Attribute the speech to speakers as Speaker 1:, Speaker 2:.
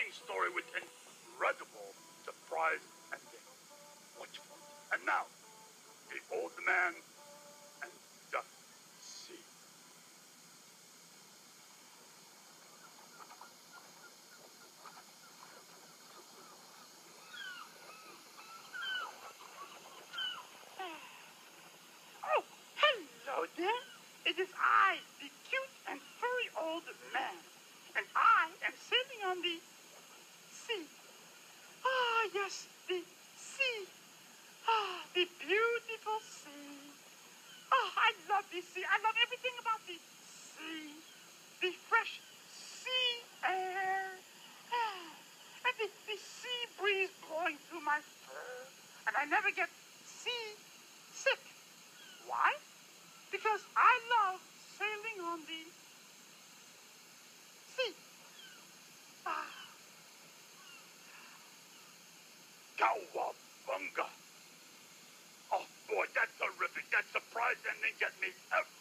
Speaker 1: interesting story with incredible surprise ending. Watch for it. And now, the old man and the sea.
Speaker 2: Oh, hello there. It is I, the cute and furry old man, and I am sailing on the sea. Ah, yes, the sea. Ah, the beautiful sea. Oh, I love the sea. I love everything about the sea. The fresh sea air. And the sea breeze blowing through my fur. And I never get sea sick. Why? Because I love sailing on the sea. Ah.
Speaker 1: Cowabunga! Oh boy, that's terrific. That surprise ending gets me every